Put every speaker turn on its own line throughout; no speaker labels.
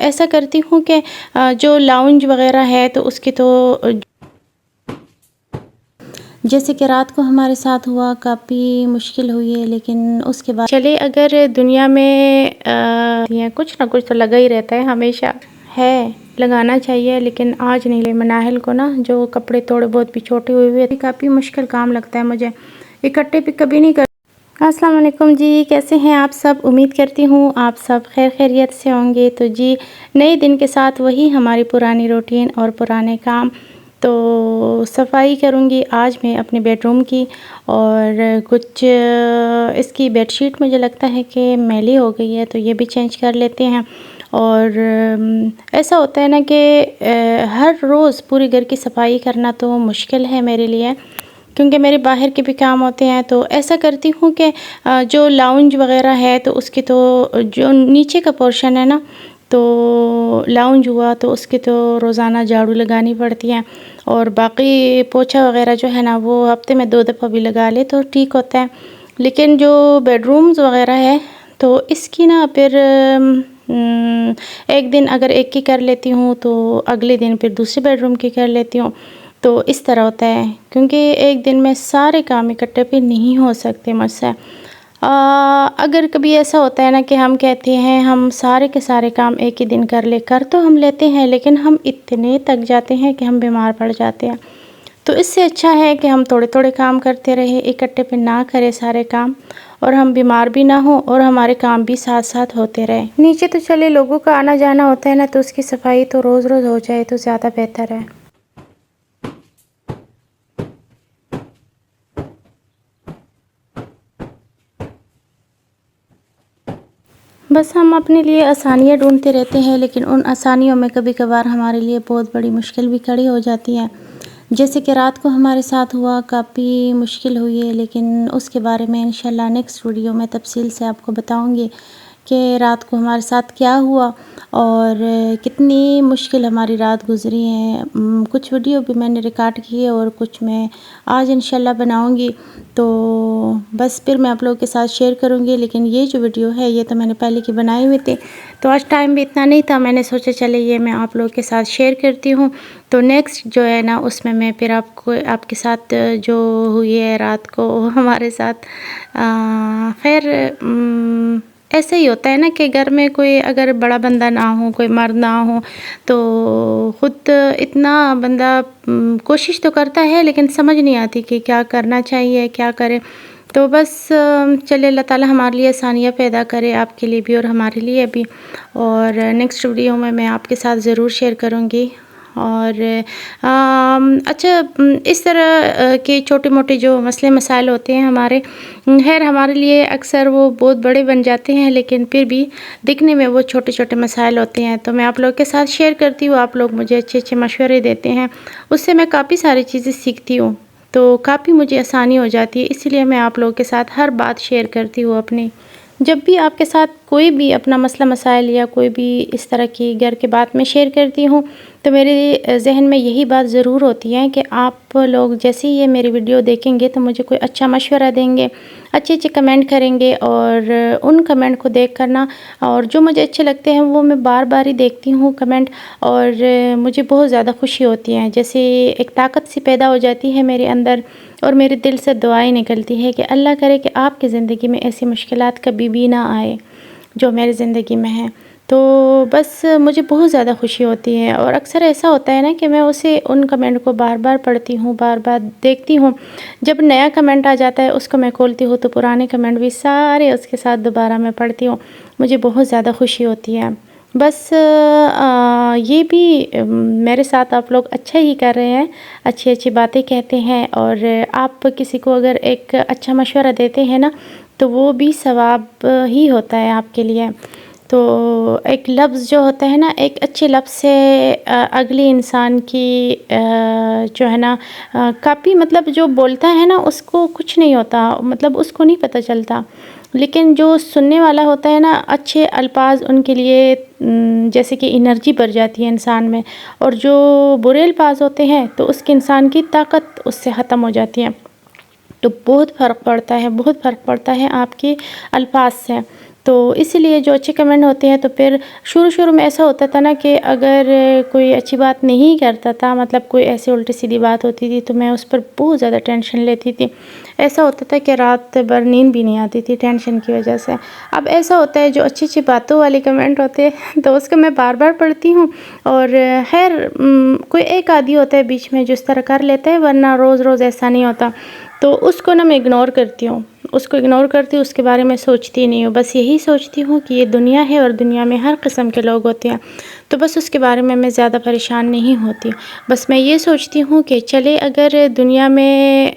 ایسا کرتی ہوں کہ جو لاؤنج وغیرہ ہے تو اس کی تو جیسے کہ رات کو ہمارے ساتھ ہوا، کافی مشکل ہوئی ہے، لیکن اس کے بعد چلے اگر دنیا میں کچھ نہ کچھ تو لگا ہی رہتا ہے، ہمیشہ ہے، لگانا چاہیے، لیکن آج نہیں لے مناہل کو نا جو کپڑے تھوڑے بہت بھی چھوٹے ہوئے کافی مشکل کام لگتا ہے مجھے، اکٹھے بھی کبھی نہیں کر۔ السلام علیکم جی، کیسے ہیں آپ سب؟ امید کرتی ہوں آپ سب خیر خیریت سے ہوں گے۔ تو جی، نئے دن کے ساتھ وہی ہماری پرانی روٹین اور پرانے کام۔ تو صفائی کروں گی آج میں اپنے بیڈ روم کی، اور کچھ اس کی بیڈ شیٹ مجھے لگتا ہے کہ میلی ہو گئی ہے، تو یہ بھی چینج کر لیتے ہیں۔ اور ایسا ہوتا ہے نا کہ ہر روز پوری گھر کی صفائی کرنا تو مشکل ہے میرے لیے، کیونکہ میرے باہر کے بھی کام ہوتے ہیں۔ تو ایسا کرتی ہوں کہ جو لاؤنج وغیرہ ہے تو اس کی تو جو نیچے کا پورشن ہے نا، تو لاؤنج ہوا تو اس کی تو روزانہ جھاڑو لگانی پڑتی ہیں، اور باقی پوچھا وغیرہ جو ہے نا وہ ہفتے میں 2 دفعہ بھی لگا لے تو ٹھیک ہوتا ہے۔ لیکن جو بیڈ رومز وغیرہ ہے تو اس کی نا پھر ایک دن اگر ایک کی کر لیتی ہوں تو اگلے دن پھر دوسرے بیڈ روم کی کر لیتی ہوں، تو اس طرح ہوتا ہے، کیونکہ ایک دن میں سارے کام اکٹھے پہ نہیں ہو سکتے مجھ سے۔ اگر کبھی ایسا ہوتا ہے نا کہ ہم کہتے ہیں ہم سارے کے سارے کام ایک ہی دن کر تو ہم لیتے ہیں، لیکن ہم اتنے تک جاتے ہیں کہ ہم بیمار پڑ جاتے ہیں۔ تو اس سے اچھا ہے کہ ہم تھوڑے تھوڑے کام کرتے رہے، اکٹھے پہ نہ کرے سارے کام، اور ہم بیمار بھی نہ ہوں اور ہمارے کام بھی ساتھ ساتھ ہوتے رہے۔ نیچے تو چلے لوگوں کا آنا جانا ہوتا ہے نا، تو اس کی صفائی تو روز روز ہو جائے تو زیادہ بہتر ہے۔ بس ہم اپنے لیے آسانیاں ڈھونڈتے رہتے ہیں، لیکن ان آسانیوں میں کبھی کبھار ہمارے لیے بہت بڑی مشکل بھی کھڑی ہو جاتی ہے۔ جیسے کہ رات کو ہمارے ساتھ ہوا، کافی مشکل ہوئی ہے، لیکن اس کے بارے میں انشاءاللہ نیکسٹ ویڈیو میں تفصیل سے آپ کو بتاؤں گی کہ رات کو ہمارے ساتھ کیا ہوا اور کتنی مشکل ہماری رات گزری ہے۔ کچھ ویڈیو بھی میں نے ریکارڈ کی ہے اور کچھ میں آج انشاءاللہ بناؤں گی، تو بس پھر میں آپ لوگوں کے ساتھ شیئر کروں گی۔ لیکن یہ جو ویڈیو ہے یہ تو میں نے پہلے کی بنائی ہوئی تھی، تو آج ٹائم بھی اتنا نہیں تھا، میں نے سوچا چلے یہ میں آپ لوگوں کے ساتھ شیئر کرتی ہوں۔ تو نیکسٹ جو ہے نا اس میں پھر آپ کے ساتھ جو ہوئی ہے رات کو ہمارے ساتھ، خیر ایسا ہی ہوتا ہے نا کہ گھر میں کوئی اگر بڑا بندہ نہ ہو، کوئی مرد نہ ہو، تو خود اتنا بندہ کوشش تو کرتا ہے لیکن سمجھ نہیں آتی کہ کیا کرنا چاہیے، کیا کرے۔ تو بس چلے اللہ تعالیٰ ہمارے لیے آسانیاں پیدا کرے، آپ کے لیے بھی اور ہمارے لیے بھی، اور نیکسٹ ویڈیو میں آپ کے ساتھ ضرور شیئر کروں گی۔ اور اچھا، اس طرح کے چھوٹے موٹے جو مسئلے مسائل ہوتے ہیں ہمارے، خیر ہمارے لیے اکثر وہ بہت بڑے بن جاتے ہیں، لیکن پھر بھی دکھنے میں وہ چھوٹے چھوٹے مسائل ہوتے ہیں، تو میں آپ لوگ کے ساتھ شیئر کرتی ہوں۔ آپ لوگ مجھے اچھے اچھے مشورے دیتے ہیں، اس سے میں کافی ساری چیزیں سیکھتی ہوں، تو کافی مجھے آسانی ہو جاتی ہے، اس لیے میں آپ لوگوں کے ساتھ ہر بات شیئر کرتی ہوں اپنی۔ جب بھی آپ کے ساتھ کوئی بھی اپنا مسئلہ مسائل یا کوئی بھی اس طرح کی گھر کے بات میں شیئر کرتی ہوں، تو میرے ذہن میں یہی بات ضرور ہوتی ہے کہ آپ لوگ جیسے یہ میری ویڈیو دیکھیں گے تو مجھے کوئی اچھا مشورہ دیں گے، اچھے اچھے کمنٹ کریں گے، اور ان کمنٹ کو دیکھ کرنا، اور جو مجھے اچھے لگتے ہیں وہ میں بار بار ہی دیکھتی ہوں کمنٹ، اور مجھے بہت زیادہ خوشی ہوتی ہے، جیسے ایک طاقت سی پیدا ہو جاتی ہے میرے اندر، اور میرے دل سے دعائیں نکلتی ہے کہ اللہ کرے کہ آپ کی زندگی میں ایسی مشکلات کبھی بھی نہ آئے جو میری زندگی میں ہے۔ تو بس مجھے بہت زیادہ خوشی ہوتی ہے، اور اکثر ایسا ہوتا ہے نا کہ میں ان کمنٹ کو بار بار پڑھتی ہوں، بار بار دیکھتی ہوں، جب نیا کمنٹ آ جاتا ہے اس کو میں کھولتی ہوں تو پرانے کمنٹ بھی سارے اس کے ساتھ دوبارہ میں پڑھتی ہوں، مجھے بہت زیادہ خوشی ہوتی ہے۔ بس یہ بھی میرے ساتھ آپ لوگ اچھا ہی کر رہے ہیں، اچھی اچھی باتیں کہتے ہیں، اور آپ کسی کو اگر ایک اچھا مشورہ دیتے ہیں نا تو وہ بھی ثواب ہی ہوتا ہے آپ کے لیے۔ تو ایک لفظ جو ہوتا ہے نا، ایک اچھے لفظ سے اگلی انسان کی جو ہے نا کافی، مطلب جو بولتا ہے نا اس کو کچھ نہیں ہوتا، مطلب اس کو نہیں پتہ چلتا، لیکن جو سننے والا ہوتا ہے نا، اچھے الفاظ ان کے لیے جیسے کہ انرجی بڑھ جاتی ہے انسان میں، اور جو برے الفاظ ہوتے ہیں تو اس کے انسان کی طاقت اس سے ختم ہو جاتی ہے۔ تو بہت فرق پڑتا ہے، بہت فرق پڑتا ہے آپ کے الفاظ سے۔ تو اسی لیے جو اچھے کمنٹ ہوتے ہیں، تو پھر شروع میں ایسا ہوتا تھا نا کہ اگر کوئی اچھی بات نہیں کرتا تھا، مطلب کوئی ایسی الٹی سیدھی بات ہوتی تھی تو میں اس پر بہت زیادہ ٹینشن لیتی تھی. ایسا ہوتا تھا کہ رات بھر نیند بھی نہیں آتی تھی ٹینشن کی وجہ سے. اب ایسا ہوتا ہے جو اچھی باتوں والے کمنٹ ہوتے ہیں تو اس کو میں بار بار پڑھتی ہوں، اور خیر کوئی ایک آدھی ہوتا ہے بیچ میں جو اس طرح کر لیتا ہے، ورنہ روز ایسا نہیں ہوتا. تو اس کو نا میں اگنور کرتی ہوں، اس کے بارے میں سوچتی نہیں ہوں. بس یہی سوچتی ہوں کہ یہ دنیا ہے اور دنیا میں ہر قسم کے لوگ ہوتے ہیں، تو بس اس کے بارے میں زیادہ پریشان نہیں ہوتی. بس میں یہ سوچتی ہوں کہ چلے اگر دنیا میں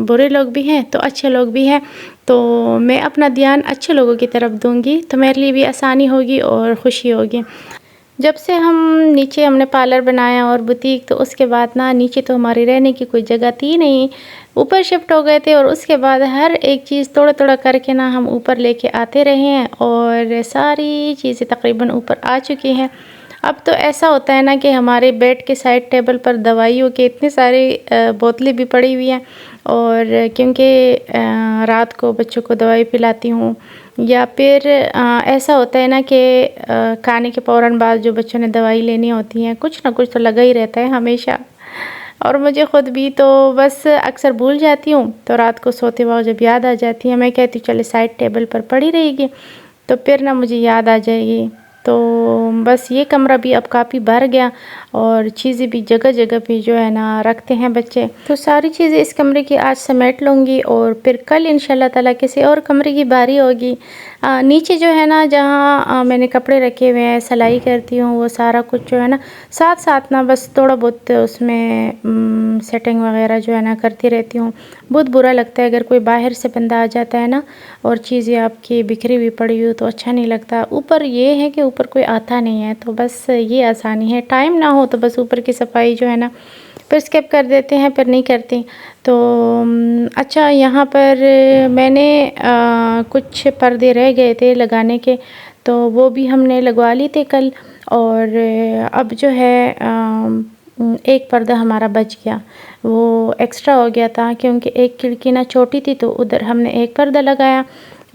برے لوگ بھی ہیں تو اچھے لوگ بھی ہیں، تو میں اپنا دھیان اچھے لوگوں کی طرف دوں گی تو میرے لیے بھی آسانی ہوگی اور خوشی ہوگی. جب سے نیچے ہم نے پارلر بنایا اور بوتیک، تو اس کے بعد نیچے تو ہماری رہنے کی کوئی جگہ تھی نہیں، اوپر شفٹ ہو گئے تھے، اور اس کے بعد ہر ایک چیز تھوڑا کر کے ہم اوپر لے کے آتے رہے ہیں، اور ساری چیزیں تقریباً اوپر آ چکی ہیں. اب تو ایسا ہوتا ہے کہ ہمارے بیڈ کے سائڈ ٹیبل پر دوائیوں کے اتنے سارے بوتلیں بھی پڑی ہوئی ہیں، اور کیونکہ رات کو بچوں کو دوائی پلاتی ہوں، یا پھر ایسا ہوتا ہے کہ کھانے کے فوراً بعد جو بچوں نے دوائی لینی ہوتی ہیں، کچھ نہ کچھ تو لگا ہی رہتا ہے ہمیشہ. اور مجھے خود بھی تو بس اکثر بھول جاتی ہوں، تو رات کو سوتے وقت جب یاد آ جاتی ہے، میں کہتی ہوں چلے سائڈ ٹیبل پر پڑی رہے گی، تو پھر مجھے یاد آ جائے گی. تو بس یہ کمرہ بھی اب کافی بھر گیا، اور چیزیں بھی جگہ پہ جو ہے رکھتے ہیں بچے. تو ساری چیزیں اس کمرے کی آج سمیٹ لوں گی، اور پھر کل انشاءاللہ تعالیٰ کسی اور کمرے کی باری ہوگی. نیچے جو ہے جہاں میں نے کپڑے رکھے ہوئے ہیں، سلائی کرتی ہوں، وہ سارا کچھ جو ہے ساتھ بس تھوڑا بہت اس میں سیٹنگ وغیرہ جو ہے کرتی رہتی ہوں. بہت برا لگتا ہے اگر کوئی باہر سے بندہ آ جاتا ہے اور چیزیں آپ کی بکھری ہوئی پڑی ہو تو اچھا نہیں لگتا. اوپر یہ ہے کہ اوپر کوئی آتا نہیں ہے، تو بس یہ آسانی ہے. ٹائم نہ ہو تو بس اوپر کی صفائی جو ہے پھر اسکپ کر دیتے ہیں، پھر نہیں کرتے. تو اچھا، یہاں پر میں نے کچھ پردے رہ گئے تھے لگانے کے، تو وہ بھی ہم نے لگوا لی تھے کل. اور اب جو ہے ایک پردہ ہمارا بچ گیا، وہ ایکسٹرا ہو گیا تھا، کیونکہ ایک کھڑکی چھوٹی تھی تو ادھر ہم نے ایک پردہ لگایا،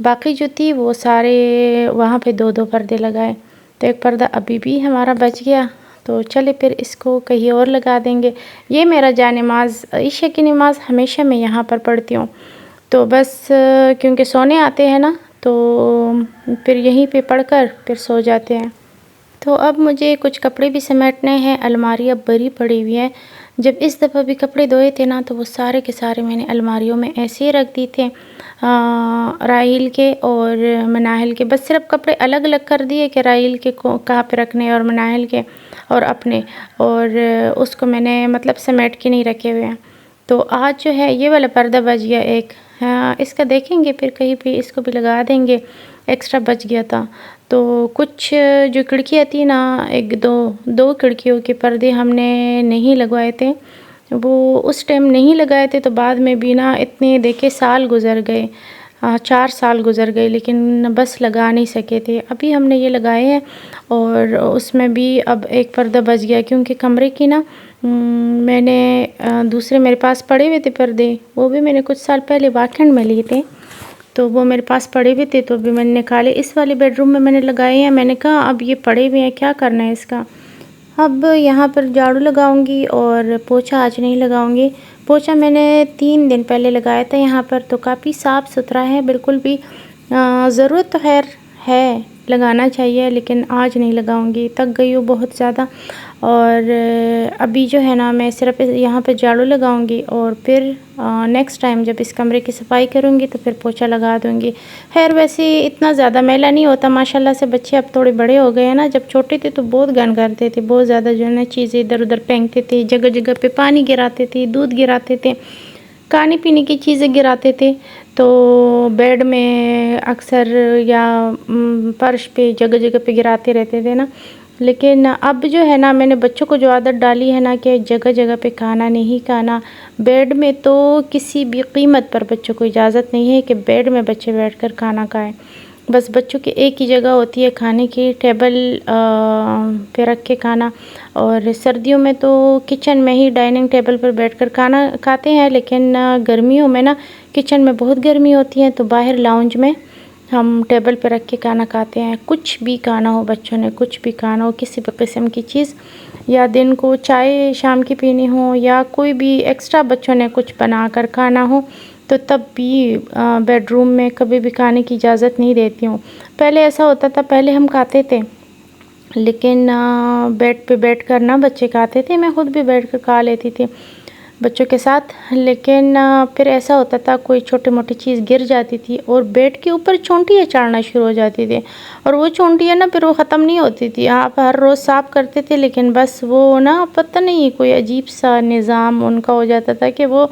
باقی جو تھی وہ سارے وہاں پہ دو پردے لگائے. تو ایک پردہ ابھی بھی ہمارا بچ گیا، تو چلے پھر اس کو کہیں اور لگا دیں گے. یہ میرا جانماز، عشاء کی نماز ہمیشہ میں یہاں پر پڑھتی ہوں، تو بس کیونکہ سونے آتے ہیں تو پھر یہیں پہ پڑھ کر پھر سو جاتے ہیں. تو اب مجھے کچھ کپڑے بھی سمیٹنے ہیں، الماری اب بھری پڑی ہوئی ہے. جب اس دفعہ بھی کپڑے دھوئے تھے تو وہ سارے کے سارے میں نے الماریوں میں ایسے ہی رکھ دی تھے، راحیل کے اور مناہل کے. بس صرف کپڑے الگ الگ کر دیے کہ راحیل کے کہاں پہ رکھنے اور مناہل کے اور اپنے، اور اس کو میں نے مطلب سمیٹ کے نہیں رکھے ہوئے ہیں. تو آج جو ہے یہ والا پردہ بچ گیا ایک، اس کا دیکھیں گے پھر کہیں پہ اس کو بھی لگا دیں گے، ایکسٹرا بچ گیا تھا. تو کچھ جو کھڑکیاں تھی ایک دو کھڑکیوں کے پردے ہم نے نہیں لگوائے تھے، وہ اس ٹائم نہیں لگائے تھے، تو بعد میں بھی اتنے دیکھے سال گزر گئے، 4 سال گزر گئے، لیکن بس لگا نہیں سکے تھے. ابھی ہم نے یہ لگائے ہیں، اور اس میں بھی اب ایک پردہ بچ گیا، کیونکہ کمرے کی میں نے دوسرے میرے پاس پڑے ہوئے تھے پردے، وہ بھی میں نے کچھ سال پہلے واکنڈ میں لیے تھے، تو وہ میرے پاس پڑے ہوئے تھے، تو ابھی میں نے نکالے. اس والے بیڈ روم میں میں نے لگائے ہیں. میں نے کہا اب یہ پڑے ہوئے ہیں، کیا کرنا ہے اس کا. اب یہاں پر جھاڑو لگاؤں گی، اور پوچھا آج نہیں لگاؤں گی. پوچھا میں نے 3 دن پہلے لگایا تھا یہاں پر، تو کافی صاف ستھرا ہے بالکل بھی. ضرورت تو خیر ہے، لگانا چاہیے، لیکن آج نہیں لگاؤں گی، تک گئی ہوں بہت زیادہ. اور ابھی جو ہے میں صرف یہاں پہ جھاڑو لگاؤں گی، اور پھر نیکسٹ ٹائم جب اس کمرے کی صفائی کروں گی تو پھر پوچھا لگا دوں گی. خیر ویسے اتنا زیادہ میلا نہیں ہوتا ماشاءاللہ سے. بچے اب تھوڑے بڑے ہو گئے ہیں جب چھوٹے تھے تو بہت گند کرتے تھے، بہت زیادہ جو ہے چیزیں ادھر ادھر پھینکتے تھے، جگہ جگہ پہ پانی گراتے تھے، دودھ گراتے تھے، کھانے پینے کی چیزیں گراتے تھے. تو بیڈ میں اکثر یا فرش پہ جگہ جگہ پہ گراتے رہتے تھے لیکن اب جو ہے میں نے بچوں کو جو عادت ڈالی ہے کہ جگہ جگہ پہ کھانا نہیں کھانا. بیڈ میں تو کسی بھی قیمت پر بچوں کو اجازت نہیں ہے کہ بیڈ میں بچے بیٹھ کر کھانا کھائیں. بس بچوں کی ایک ہی جگہ ہوتی ہے کھانے کی، ٹیبل پہ رکھ کے کھانا. اور سردیوں میں تو کچن میں ہی ڈائننگ ٹیبل پر بیٹھ کر کھانا کھاتے ہیں، لیکن گرمیوں میں کچن میں بہت گرمی ہوتی ہے تو باہر لاؤنج میں ہم ٹیبل پہ رکھ کے کھانا کھاتے ہیں، کچھ بھی کھانا ہو، بچوں نے کچھ بھی کھانا ہو، کسی بھی قسم کی چیز، یا دن کو چائے شام کی پینی ہو، یا کوئی بھی ایکسٹرا بچوں نے کچھ بنا کر کھانا ہو، تو تب بھی بیڈ روم میں کبھی بھی کھانے کی اجازت نہیں دیتی ہوں۔ پہلے ایسا ہوتا تھا، پہلے ہم کھاتے تھے، لیکن بیڈ پہ بیٹھ کر نہ بچے کھاتے تھے، میں خود بھی بیٹھ کر کھا لیتی تھی بچوں کے ساتھ، لیکن پھر ایسا ہوتا تھا کوئی چھوٹی موٹی چیز گر جاتی تھی اور بیڈ کے اوپر چونٹیاں چڑھنا شروع ہو جاتی تھی، اور وہ چونٹیاں نا پھر وہ ختم نہیں ہوتی تھی، آپ ہر روز صاف کرتے تھے لیکن بس وہ نا پتہ نہیں کوئی عجیب سا نظام ان کا ہو جاتا تھا کہ وہ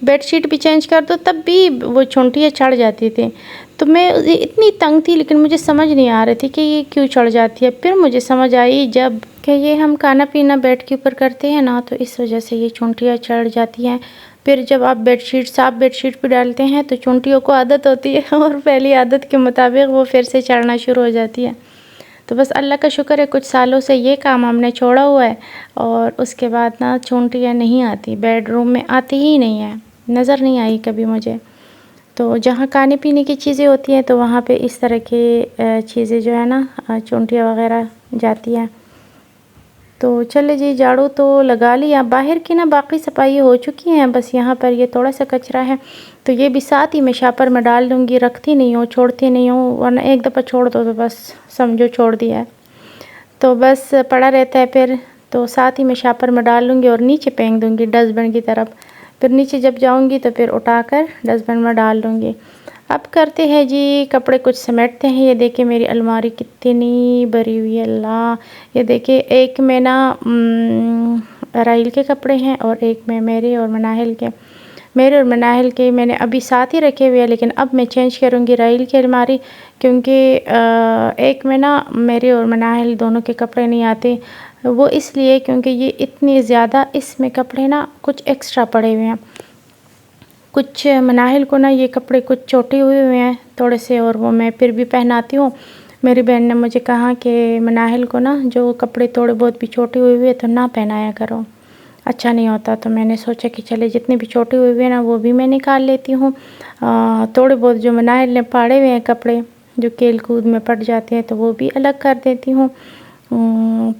بیڈ شیٹ بھی چینج کر دو تب بھی وہ چونٹیاں چڑھ جاتی تھی۔ تو میں اتنی تنگ تھی، لیکن مجھے سمجھ نہیں آ رہی تھی کہ یہ کیوں چڑھ جاتی ہے۔ پھر مجھے سمجھ آئی جب کہ یہ ہم کھانا پینا بیڈ کے اوپر کرتے ہیں نا، تو اس وجہ سے یہ چونٹیاں چڑھ جاتی ہیں۔ پھر جب آپ صاف بیڈ شیٹ پہ ڈالتے ہیں تو چونٹیوں کو عادت ہوتی ہے، اور پہلی عادت کے مطابق وہ پھر سے چڑھنا شروع ہو جاتی ہے۔ تو بس اللہ کا شکر ہے کچھ سالوں سے یہ کام ہم نے چھوڑا ہوا ہے، اور اس کے بعد نا چونٹیاں نہیں آتی، بیڈ روم میں آتی ہی نہیں ہیں، نظر نہیں آئی کبھی مجھے۔ تو جہاں کھانے پینے کی چیزیں ہوتی ہیں تو وہاں پہ اس طرح کی چیزیں جو ہے نا چونٹیاں وغیرہ جاتی ہیں۔ تو چلے جی، جھاڑو تو لگا لیا، باہر کی نا باقی صفائی ہو چکی ہیں، بس یہاں پر یہ تھوڑا سا کچرا ہے تو یہ بھی ساتھ ہی میں شاپر میں ڈال دوں گی، رکھتی نہیں ہوں، چھوڑتی نہیں ہوں، ورنہ ایک دفعہ چھوڑ دو تو بس سمجھو چھوڑ دیا ہے، تو بس پڑا رہتا ہے پھر، تو ساتھ ہی میں شاپر میں ڈال لوں گی اور نیچے پھینک دوں گی ڈسٹ بن کی طرف، پھر نیچے جب جاؤں گی تو پھر اٹھا کر ڈسٹ بن میں ڈال دوں گی۔ اب کرتے ہیں جی کپڑے کچھ سمیٹتے ہیں۔ یہ دیکھیں میری الماری کتنی بھری ہوئی ہے، اللہ! یہ دیکھیں ایک میں نا راحیل کے کپڑے ہیں اور ایک میں میرے اور مناہل کے میں نے ابھی ساتھ ہی رکھے ہوئے ہیں، لیکن اب میں چینج کروں گی راحیل کی الماری، کیونکہ ایک میں نا میرے اور مناہل دونوں کے کپڑے نہیں آتے، وہ اس لیے کیونکہ یہ اتنی زیادہ اس میں کپڑے نا کچھ ایکسٹرا پڑے ہوئے ہیں، کچھ مناہل کو نا یہ کپڑے کچھ چھوٹے ہوئے ہیں تھوڑے سے، اور وہ میں پھر بھی پہناتی ہوں۔ میری بہن نے مجھے کہا کہ مناہل کو نا جو کپڑے تھوڑے بہت بھی چھوٹے ہوئے تو نہ پہنایا کرو، اچھا نہیں ہوتا، تو میں نے سوچا کہ چلے جتنے بھی چھوٹے ہوئے نا وہ بھی میں نکال لیتی ہوں، تھوڑے بہت جو مناہل نے پاڑے ہوئے ہیں کپڑے جو کھیل کود میں پڑ جاتے ہیں تو وہ بھی الگ کر دیتی ہوں۔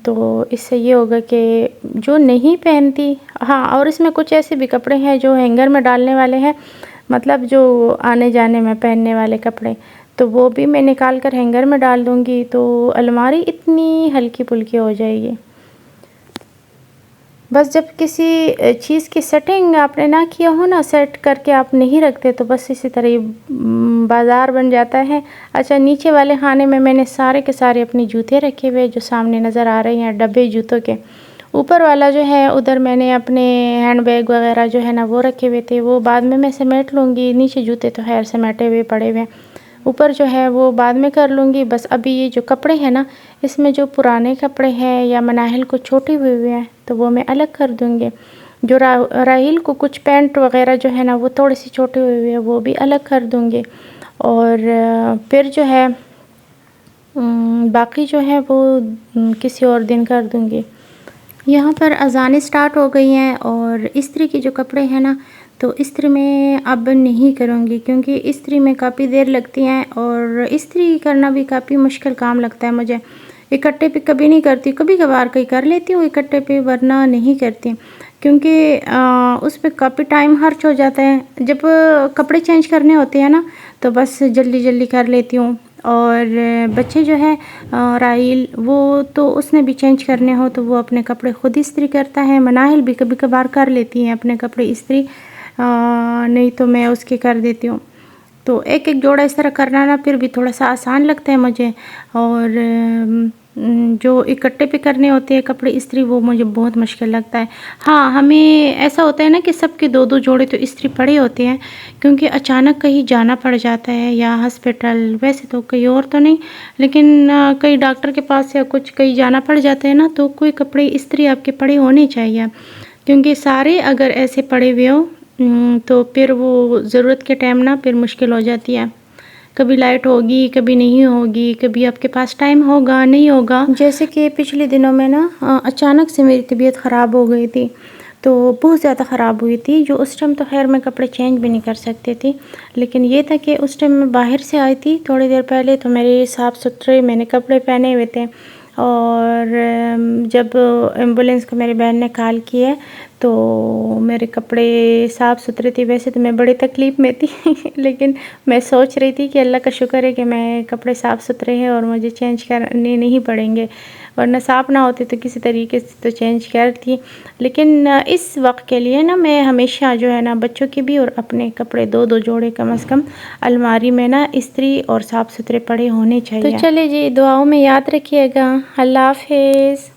تو اس سے یہ ہوگا کہ جو نہیں پہنتی، ہاں، اور اس میں کچھ ایسے بھی کپڑے ہیں جو ہینگر میں ڈالنے والے ہیں، مطلب جو آنے جانے میں پہننے والے کپڑے، تو وہ بھی میں نکال کر ہینگر میں ڈال دوں گی، تو الماری اتنی ہلکی پھلکی ہو جائے گی۔ بس جب کسی چیز کی سیٹنگ آپ نے نہ کیا ہو نا، سیٹ کر کے آپ نہیں رکھتے تو بس اسی طرح ہی بازار بن جاتا ہے۔ اچھا، نیچے والے خانے میں نے سارے کے سارے اپنے جوتے رکھے ہوئے جو سامنے نظر آ رہے ہیں، ڈبے جوتوں کے۔ اوپر والا جو ہے ادھر میں نے اپنے ہینڈ بیگ وغیرہ جو ہے نا وہ رکھے ہوئے تھے، وہ بعد میں سمیٹ لوں گی۔ نیچے جوتے تو خیر سمیٹے ہوئے پڑے ہوئے، اوپر جو ہے وہ بعد میں کر لوں گی۔ بس ابھی یہ جو کپڑے ہیں نا، اس میں جو پرانے کپڑے ہیں یا مناہل کو چھوٹے ہوئے ہیں تو وہ میں الگ کر دوں گی۔ جو راحیل کو کچھ پینٹ وغیرہ جو ہے نا وہ تھوڑے سی چھوٹے ہوئے ہیں وہ بھی الگ کر دوں گی، اور پھر جو ہے باقی جو ہے وہ کسی اور دن کر دوں گی۔ یہاں پر اذانیں سٹارٹ ہو گئی ہیں، اور استری کے جو کپڑے ہیں نا تو استری میں اب نہیں کروں گی، کیونکہ استری میں کافی دیر لگتی ہیں، اور استری کرنا بھی کافی مشکل کام لگتا ہے مجھے۔ اکٹھے پہ کبھی نہیں کرتی، کبھی کبھار کہیں کر لیتی ہوں اکٹھے پہ، ورنہ نہیں کرتی، کیونکہ اس پہ کافی ٹائم خرچ ہو جاتا ہے۔ جب کپڑے چینج کرنے ہوتے ہیں نا تو بس جلدی جلدی کر لیتی ہوں، اور بچے جو ہے راحیل، وہ تو اس نے بھی چینج کرنے ہو تو وہ اپنے کپڑے خود استری کرتا ہے۔ مناہل بھی کبھی کبھار کر لیتی ہیں اپنے کپڑے استری، نہیں تو میں اس کے کر دیتی ہوں۔ تو ایک ایک جوڑا اس طرح کرنا نا پھر بھی تھوڑا سا آسان لگتا ہے مجھے، اور جو اکٹھے پہ کرنے ہوتے ہیں کپڑے استری وہ مجھے بہت مشکل لگتا ہے۔ ہاں، ہمیں ایسا ہوتا ہے نا کہ سب کے دو دو جوڑے تو استری پڑے ہوتے ہیں، کیونکہ اچانک کہیں جانا پڑ جاتا ہے یا ہسپتال، ویسے تو کہیں اور تو نہیں، لیکن کئی ڈاکٹر کے پاس یا کچھ کہیں جانا پڑ جاتا ہے نا، تو کوئی کپڑے استری آپ کے پڑے ہونے چاہیے، کیونکہ سارے اگر ایسے پڑے ہوئے ہو تو پھر وہ ضرورت کے ٹائم نا پھر مشکل ہو جاتی ہے، کبھی لائٹ ہوگی کبھی نہیں ہوگی، کبھی آپ کے پاس ٹائم ہوگا نہیں ہوگا۔ جیسے کہ پچھلے دنوں میں نا اچانک سے میری طبیعت خراب ہو گئی تھی، تو بہت زیادہ خراب ہوئی تھی، جو اس ٹائم تو خیر میں کپڑے چینج بھی نہیں کر سکتی تھی، لیکن یہ تھا کہ اس ٹائم میں باہر سے آئی تھی تھوڑی دیر پہلے، تو میرے صاف ستھرے میں نے کپڑے پہنے ہوئے تھے، اور جب ایمبولینس کو میری بہن نے کال کیا تو میرے کپڑے صاف ستھرے تھے۔ ویسے تو میں بڑی تکلیف میں تھی لیکن میں سوچ رہی تھی کہ اللہ کا شکر ہے کہ میں کپڑے صاف ستھرے ہیں اور مجھے چینج کرنے نہیں پڑیں گے، ورنہ صاف نہ ہوتے تو کسی طریقے سے تو چینج کرتی۔ لیکن اس وقت کے لیے نا میں ہمیشہ جو ہے نا بچوں کے بھی اور اپنے کپڑے دو جوڑے کم از کم الماری میں نا استری اور صاف ستھرے پڑے ہونے چاہیے۔ تو چلے جی، دعاؤں میں یاد رکھیے گا۔ اللہ حافظ۔